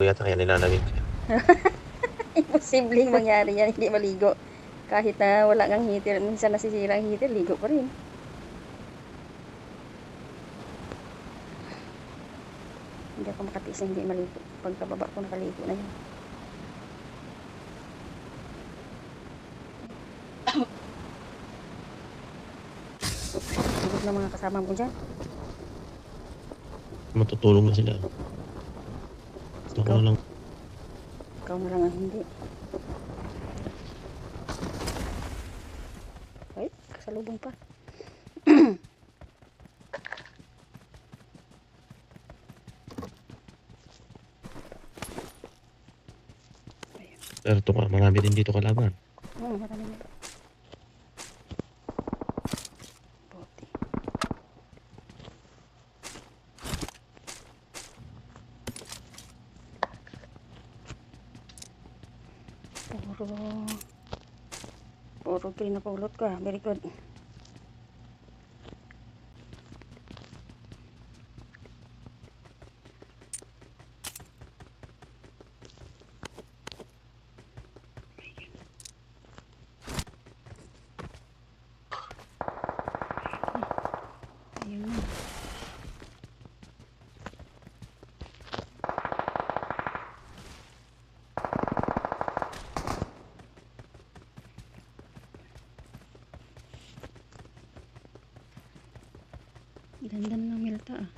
yata kaya nilalamig. Imposibleng mangyari yan, hindi maligo. Kahit na wala ngang heater, minsan nasisira ang heater, ligo pa rin. Hindi ako makatiis na hindi maligo. Pagkababa ko nakaligo na yun. Tulog na mga kasama mo dyan. Matutulog na sila. Ako na lang. Ikaw na lang ang hindi. Ay, kasalubong pa. Pero ito ka, marami din dito kalaban. Oo, marami na. Bote. Puro green na pulot ko. Very good. Ayun na. Ganda na ng milta ah.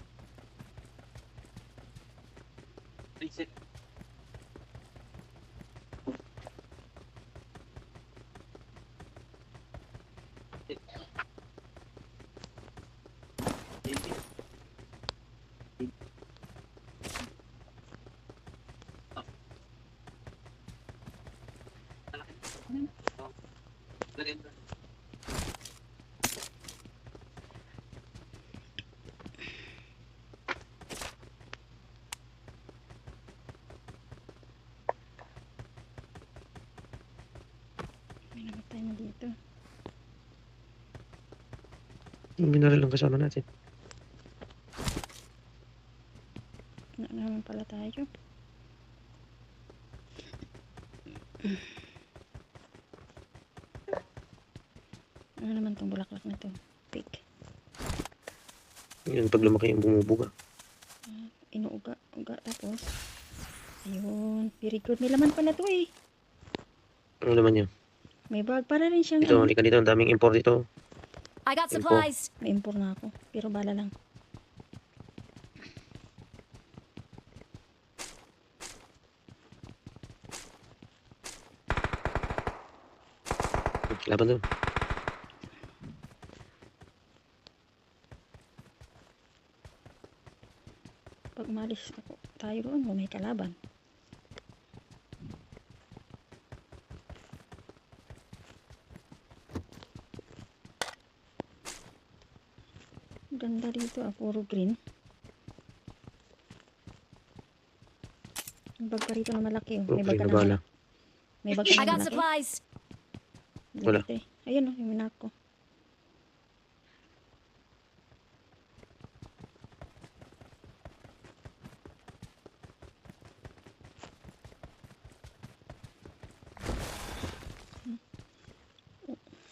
May namatay na dito. Yung mineral lang kasama natin. Na naman pala tayo. Ano naman tong bulaklak na to? Pig. Yun, pag lumaki yung bumubuga. Inuuga. Uga tapos. Ayun. Very good. May laman pa na to eh. Ano naman yun? May bag. Para rin siyang Dito, halika dito. Ang daming import dito. I got Info. supplies. May impor na ako. Pero bala lang. Laban doon. Pag umalis ako, tayo doon, may kalaban. Ganda dito ah, puro green. May bag pa rito na malaki oh. May bag ka na bala. malaki. May bag ka I na got malaki. supplies. Wala. Dito, eh. Ayun oh, yung minak ko.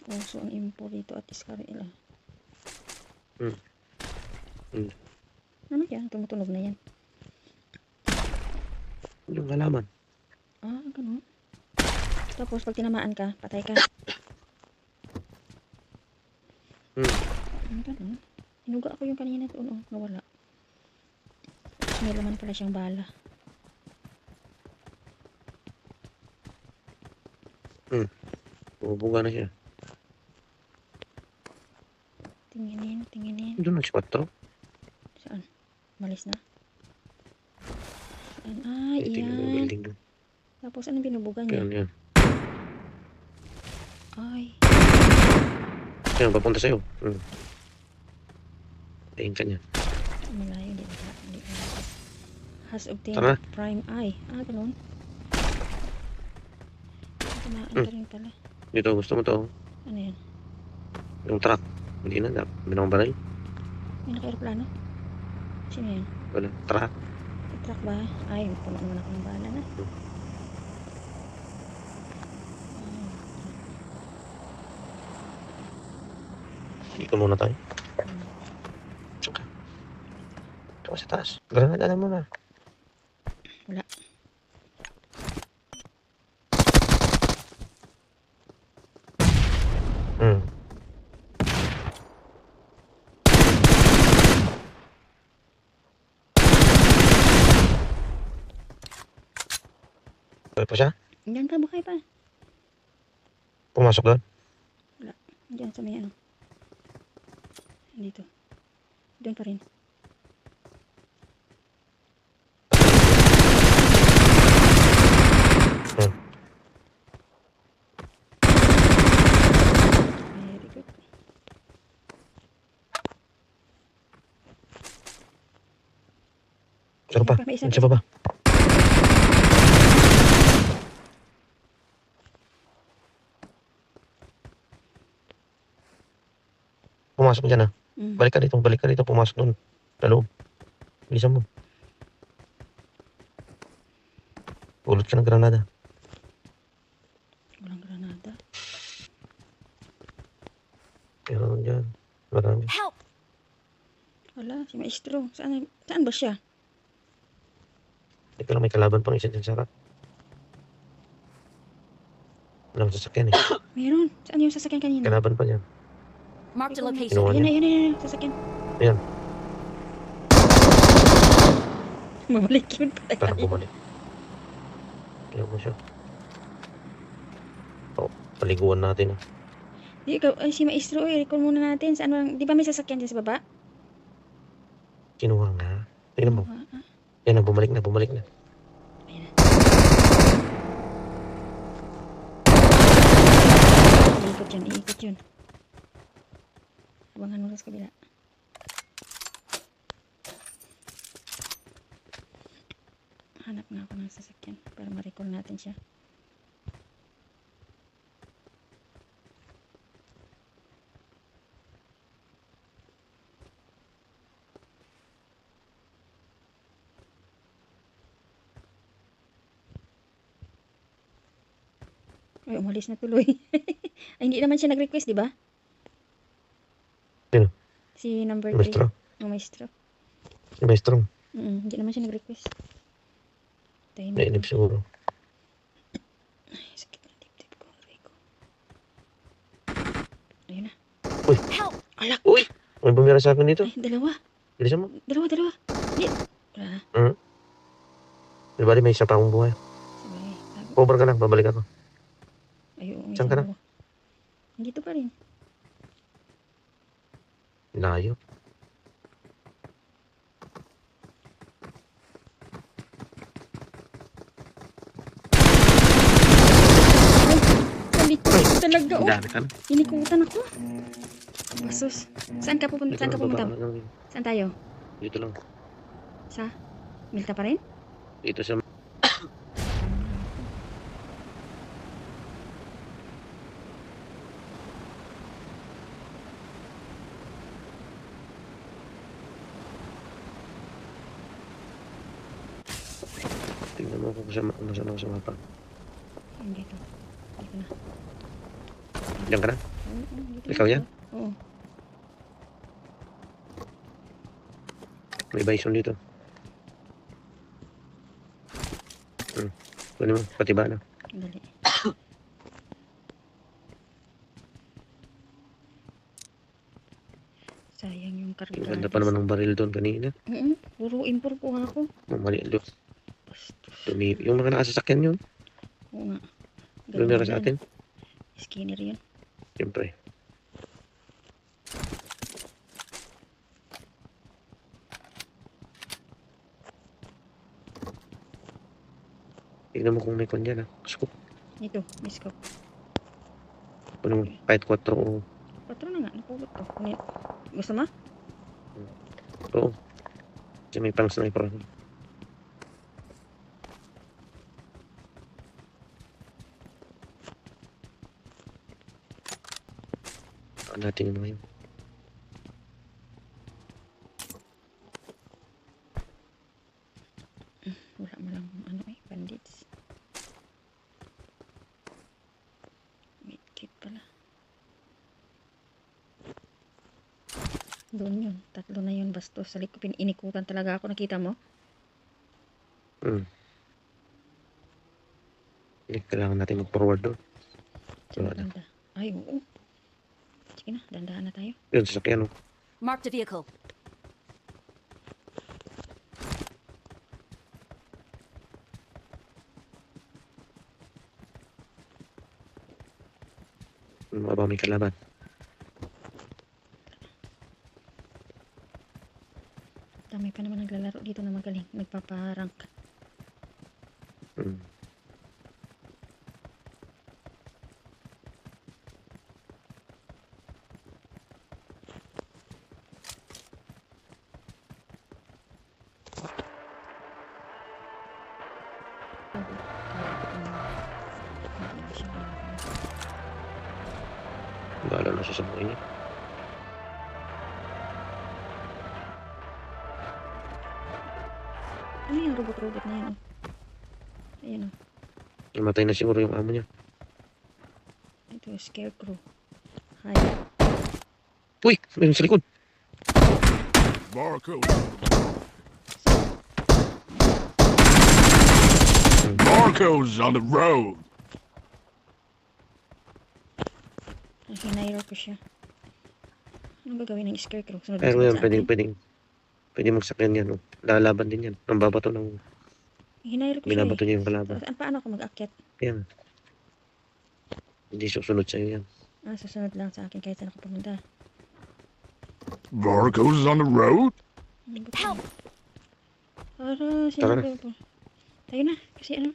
Uso ang import dito at Iscarela. Ano yan? Tumutunog na yan. Yung halaman. Ah, ganun. Tapos pag tinamaan ka, patay ka. Ganun. Inuga ako yung kanina doon. Oh, nawala. May laman pala siyang bala. Bumubuga na siya. Tinginin, tinginin. Doon ang 4. Saan? Malis na? Saan? Ah, Tingnan mo yung iyan. building doon. Tapos anong binubugan niya? Yan, yan. Ay. Yan, papunta sa'yo. Tingin ka niya. Malayo, di ba? Hindi ko. Has obtained Tara. prime eye. Ah, ganun. Tamaan ka rin pala. Dito, gusto mo to. Ano yan? Yung truck. Hindi na, binang baril. May naka-aeroplano? Sino yan? Wala, truck. Truck ba? Ay, puno naman ako ng bala. Dito muna tayo. Hmm. Okay. Ito sa taas. Granada na muna. Wala. Hmm. Tuloy pa siya? Diyan pa, buhay pa. Pumasok doon? Wala. Diyan sa may ano. Dito. Doon pa rin. Hmm. Very good. Saan pa? May isa Sa baba. Pumasok dyan ah. Mm. Balik ka dito, pumasok doon. Sa loob. Bilisan mo. Ulot ka ng granada. Walang granada. Meron dyan. Marami. Help! Wala, si Maestro. Saan ba siya? Ito lang may kalaban pang isa dyan sa harap. Walang sasakyan eh. Meron. Saan yung sasakyan kanina? Kalaban pa dyan. Marked a Kinuha location. Ayun niya. na, yun na. Sasakyan. Ayan. Mabalik yun pala. Parang bumalik. Kaya mo siya. Oh, paliguan natin ah. Di, ikaw, ay, si Maestro, recall muna natin. Saan bang, di ba may sasakyan dyan sa baba? Kinuha nga. Tingnan mo. Ah, Yan na, bumalik na. Ayun na. Iikot yun. Abangan mo sa kabila. Hanap nga ako ng sasakyan para ma-recall natin siya. Ay, umalis na tuloy. Ay, hindi naman siya nag-request, di ba? Sino? Si number 3. Maestro. Ang maestro. Si Maestro. Hindi naman siya nag-request. Tayo na. Nainip siguro. Ay, sakit na dibdib ko. Aray ko. Ayun na. Help! Alak! Uy! May bumira sa akin dito. Ay, dalawa. Bilisan mo. Dalawa. Hindi. Wala na. Di bali may isa pa akong buhay. Sabay. Cover ka lang, babalik ako. Ayun. Saan ka na? Dito pa rin. Layo. Salikot talaga. Oh. Dami ka na. Inikutan ako. Basos. Saan ka pupunta? Saan ka pumunta? Saan tayo? Dito lang. Sa? Milta pa rin? Dito sa... Tingnan mo kung saan ako sa mapa. Dito. Dito na. Diyan ka na? Oo, dito Ikaw na. yan? Oo. May bison dito. Kunin mo, pati ba na? Dali. Sayang yung Ang karga. ganda pa naman ng baril doon kanina. Puro impor po ako. Mali doon. Yung mga nakasasakyan yun. Oo nga. Bumira sa atin. Skinner yun. Siyempre. Tignan mo kung may kwan dyan ah. Scoop. Ito, may scope. Kunin mo, kahit 4 o... Patro na nga, napulot ko. Gusto mo? Oo. Kasi may pang sniper ako. Saan natin yun ngayon? Wala mo lang ano bandits. Medkit pala. Doon yun. Tatlo na yun bastos. Sa likod, inikutan talaga ako. Nakita mo? Hindi, kailangan natin mag-forward doon. Saan Wala na. banda? Ay, oo. Sige na, dandahan na tayo. Yun, sasakyan, oh. Marked a vehicle. Mababa may kalaban. Dami pa naman naglalaro dito na magaling. Nagpaparank. Hmm. Bahala na siya sa buhay niya. Ano yung robot-robot na yan? Oh? Ayan oh. Namatay na siguro yung amo niya. Ito, scarecrow. Hi. Uy! Meron sa likod! Barcode. Barcodes on the road. Hinayro ko siya. Anong gagawin ng scarecrow? Sunod Pero sunod yan, sa atin? pwedeng magsakyan yan, oh. Lalaban din yan. Ang babato ng, Hinayro ko siya binabato niya yung eh. kalaban. Paano ako mag-akyat? Yan. Hindi susunod sa'yo yan. Susunod lang sa akin kahit saan ako pumunta. Barcodes on the road. Ano ba ito? Help! Para Tara na. sinabi po. Tayo na. Kasi ano?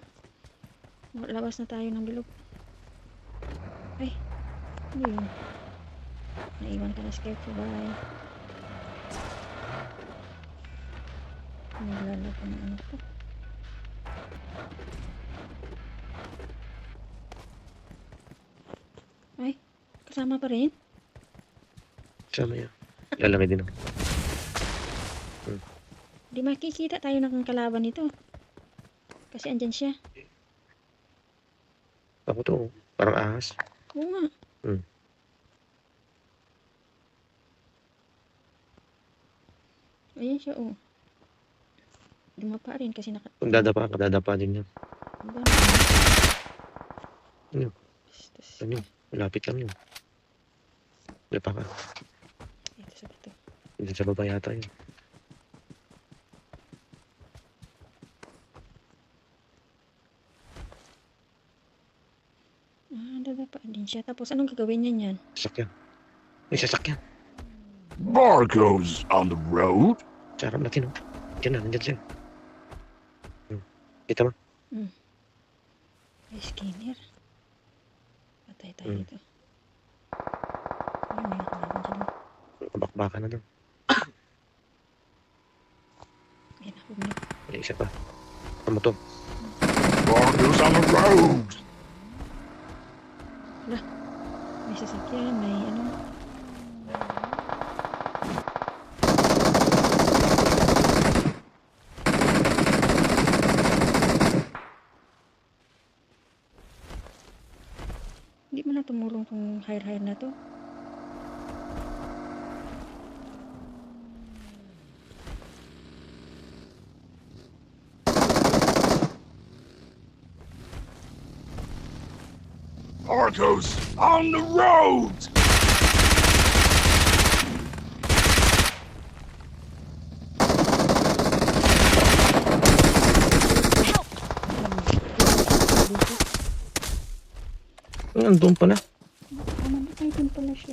Labas na tayo ng bilog. Ay. Ano yun? Naiwan ka na scarecrow. Bye. Naglalaro ko ng ano ko. Ay. Kasama pa rin? Sama yan. Lalaki din ako. Di makikita tayo ng kalaban nito. Kasi andyan siya. Ako to, oh. Parang ahas. Oo nga. Ayan siya, oh. Dumapa rin kasi Kung dadapa din yan. Ano? Ano? Bastos. Ano? Malapit lang yun. Dapa ka. Ito sa bato. Hindi sa baba yata yun. Dadapa din siya. Tapos anong gagawin niya niyan? Sasakyan. May sasakyan. Barcodes on the road. Sa harap natin, oh. Diyan na, nandyan siya. Kita mo? May skinner. Patay tayo Hmm. dito. Ayun, may nakalaban dyan. Kabakbaka na doon. Ayan, bumalik. May isa pa. Ang motor. Barcodes on the road. May sasakyan, may ano. Hindi mo na tumulong tong hire-hire na to. Barcodes on the road. Andun pala. Mamatay din pala siya.